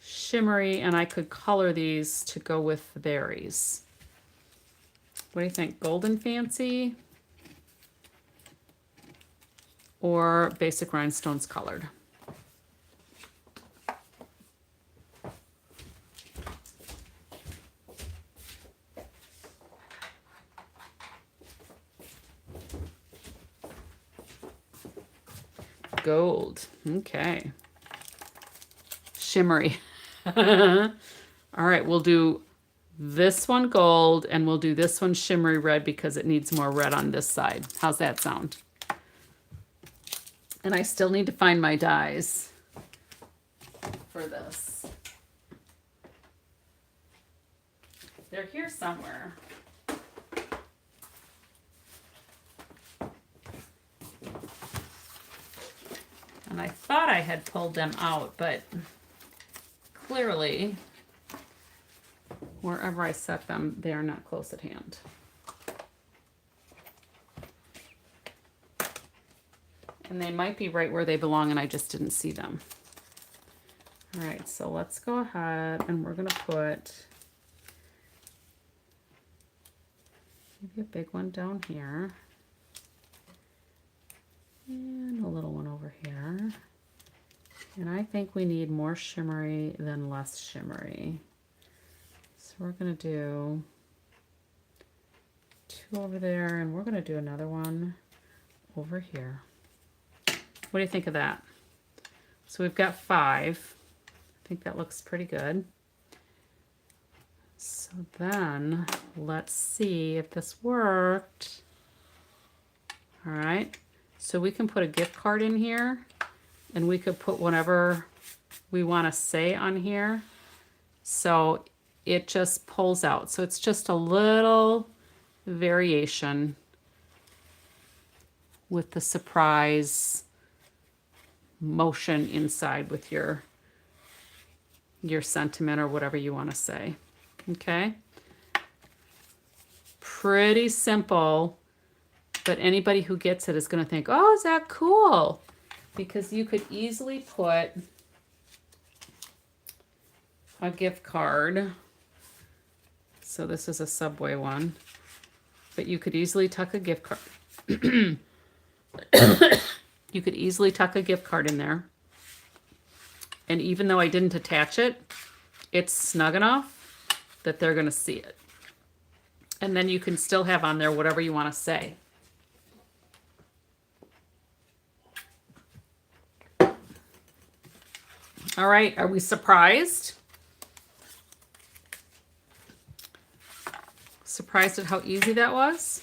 Speaker 1: shimmery? And I could color these to go with the berries. What do you think? Gold and fancy or basic rhinestones colored? Gold. Okay. Shimmery. All right, we'll do this one gold and we'll do this one shimmery red because it needs more red on this side. How's that sound? And I still need to find my dies for this. They're here somewhere. And I thought I had pulled them out, but clearly, wherever I set them, they are not close at hand. And they might be right where they belong and I just didn't see them. All right, so let's go ahead and we're gonna put maybe a big one down here. And a little one over here. And I think we need more shimmery than less shimmery. So we're gonna do 2 over there and we're gonna do another one over here. What do you think of that? So we've got 5. I think that looks pretty good. So then let's see if this worked. All right, so we can put a gift card in here, and we could put whatever we want to say on here. So it just pulls out. So it's just a little variation with the surprise motion inside with your sentiment or whatever you want to say. Okay, pretty simple, but anybody who gets it is going to think, oh, is that cool? Because you could easily put a gift card. So this is a Subway one, but you could easily tuck a gift card. You could easily tuck a gift card in there. And even though I didn't attach it, it's snug enough that they're going to see it. And then you can still have on there whatever you want to say. All right, are we surprised? Surprised at how easy that was?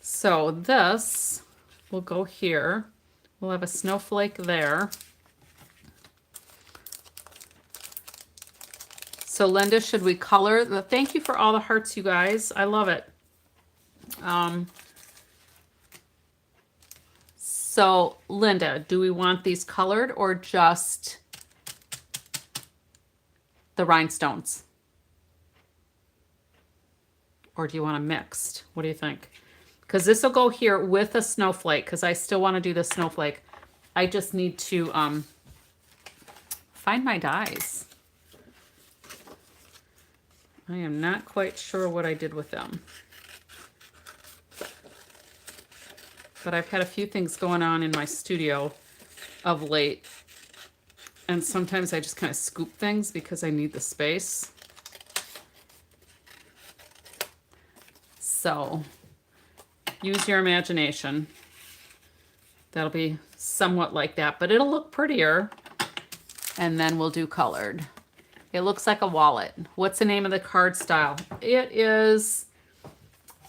Speaker 1: So this will go here. We'll have a snowflake there. So Linda, should we color? Thank you for all the hearts, you guys. I love it. So Linda, do we want these colored or just the rhinestones? Or do you want them mixed? What do you think? Because this will go here with a snowflake, because I still want to do the snowflake. I just need to find my dies. I am not quite sure what I did with them. But I've had a few things going on in my studio of late. And sometimes I just kind of scoop things because I need the space. So use your imagination. That'll be somewhat like that, but it'll look prettier. And then we'll do colored. It looks like a wallet. What's the name of the card style? It is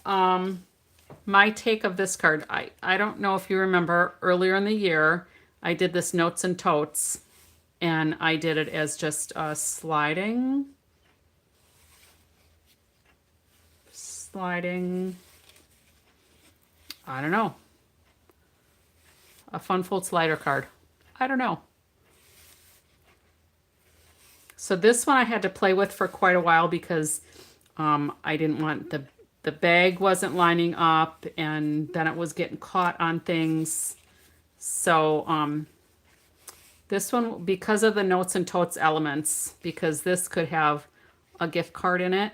Speaker 1: my take of this card. I don't know if you remember earlier in the year, I did this Notes and Totes, and I did it as just a sliding, I don't know, a fun fold slider card. I don't know. So this one I had to play with for quite a while because I didn't want the bag wasn't lining up, and then it was getting caught on things. So this one, because of the Notes and Totes elements, because this could have a gift card in it,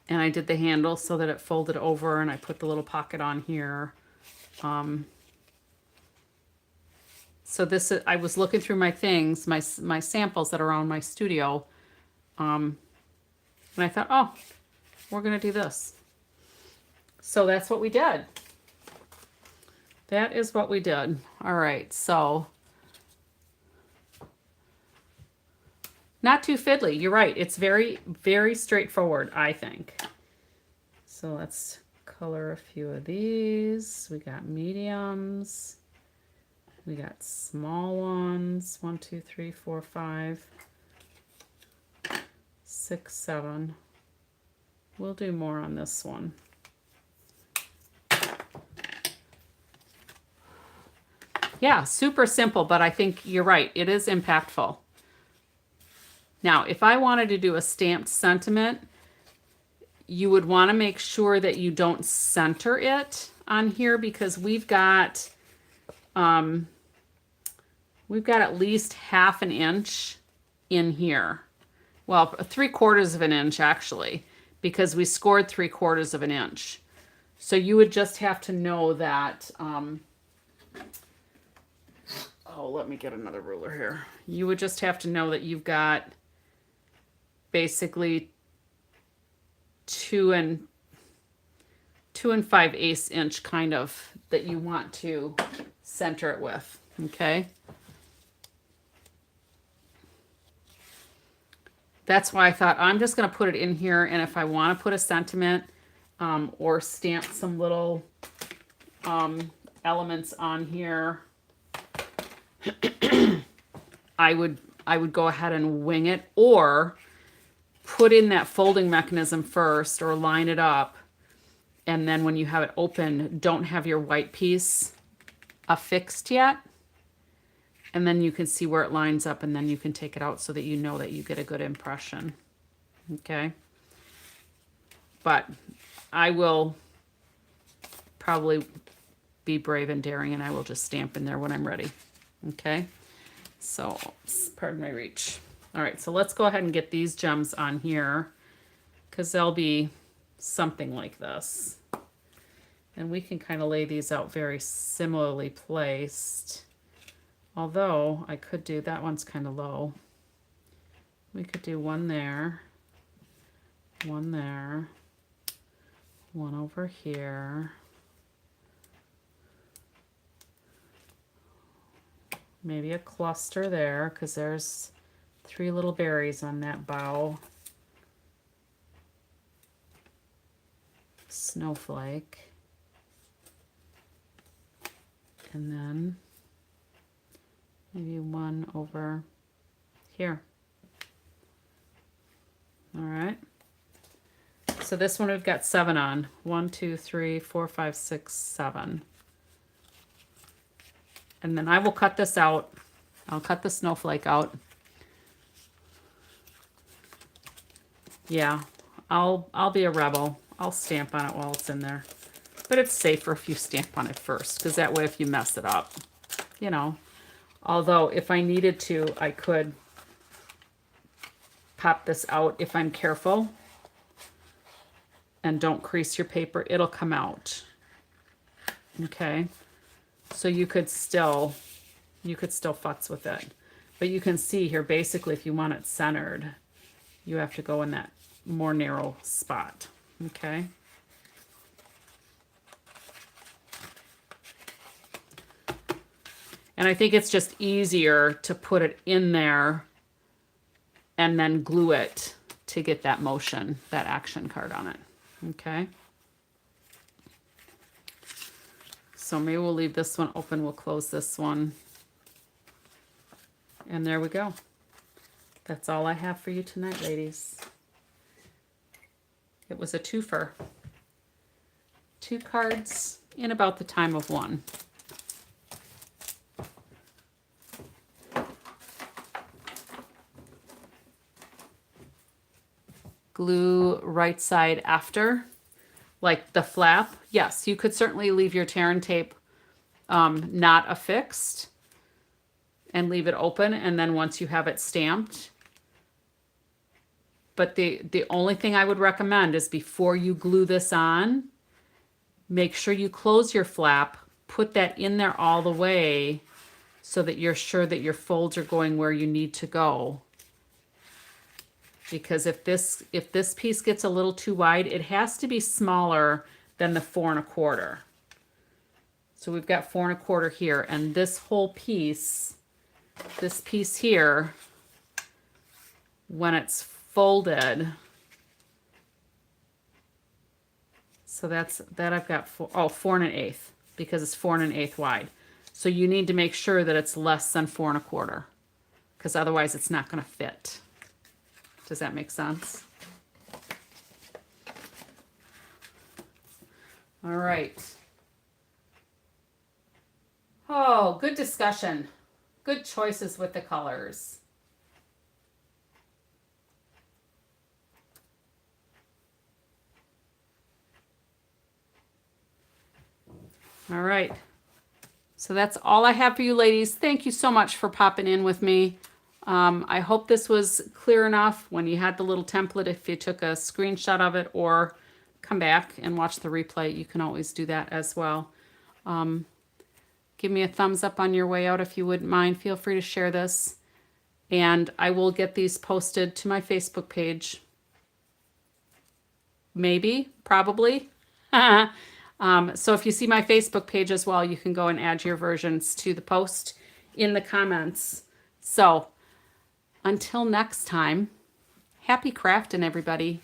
Speaker 1: and I did the handle so that it folded over, and I put the little pocket on here. So this is, I was looking through my things, my samples that are on my studio, and I thought, oh, we're gonna do this. So that's what we did. That is what we did. All right, so not too fiddly. You're right. It's very, very straightforward, I think. So let's color a few of these. We got mediums. We got small ones. 1, 2, 3, 4, 5, 6, 7. We'll do more on this one. Yeah, super simple, but I think you're right. It is impactful. Now, if I wanted to do a stamped sentiment, you would want to make sure that you don't center it on here, because we've got at least 1/2 inch in here. Well, 3/4 of an inch actually, because we scored 3/4 of an inch. So you would just have to know that, oh, let me get another ruler here. You would just have to know that you've got basically 2 2 5/8 inch kind of that you want to center it with, okay? That's why I thought I'm just going to put it in here, and if I want to put a sentiment or stamp some little elements on here, I would go ahead and wing it, or put in that folding mechanism first or line it up, and then when you have it open, don't have your white piece affixed yet, and then you can see where it lines up, and then you can take it out so that you know that you get a good impression. Okay, but I will probably be brave and daring, and I will just stamp in there when I'm ready. Okay, so pardon my reach. All right, so let's go ahead and get these gems on here, because they'll be something like this. And we can kind of lay these out very similarly placed. Although I could do, that one's kind of low. We could do one there, one there, one over here. Maybe a cluster there, because there's 3 little berries on that bough. Snowflake. And then maybe one over here. All right. So this one we've got 7 on. 1, 2, 3, 4, 5, 6, 7. And then I will cut this out. I'll cut the snowflake out. Yeah, I'll be a rebel. I'll stamp on it while it's in there. But it's safer if you stamp on it first, because that way if you mess it up, you know. Although if I needed to, I could pop this out if I'm careful. And don't crease your paper, it'll come out. Okay. So you could still futz with it. But you can see here, basically, if you want it centered, you have to go in that more narrow spot. Okay. And I think it's just easier to put it in there and then glue it to get that motion, that action card on it. Okay. So maybe we'll leave this one open. We'll close this one. And there we go. That's all I have for you tonight, ladies. It was a twofer. 2 cards in about the time of 1. Glue right side after, like the flap. Yes, you could certainly leave your tear and tape not affixed and leave it open, and then once you have it stamped. But the only thing I would recommend is before you glue this on, make sure you close your flap, put that in there all the way so that you're sure that your folds are going where you need to go. Because if this piece gets a little too wide, it has to be smaller than the 4 1/4. So we've got 4 1/4 here, and this whole piece, this piece here, when it's folded, so that I've got 4 1/8, because it's 4 1/8 wide. So you need to make sure that it's less than 4 1/4, because otherwise it's not going to fit. Does that make sense? All right. Oh, good discussion. Good choices with the colors. All right. So that's all I have for you, ladies. Thank you so much for popping in with me. I hope this was clear enough. When you had the little template, if you took a screenshot of it or come back and watch the replay, you can always do that as well. Give me a thumbs up on your way out if you wouldn't mind. Feel free to share this. And I will get these posted to my Facebook page. Maybe, probably. So if you see my Facebook page as well, you can go and add your versions to the post in the comments. So until next time, happy crafting, everybody.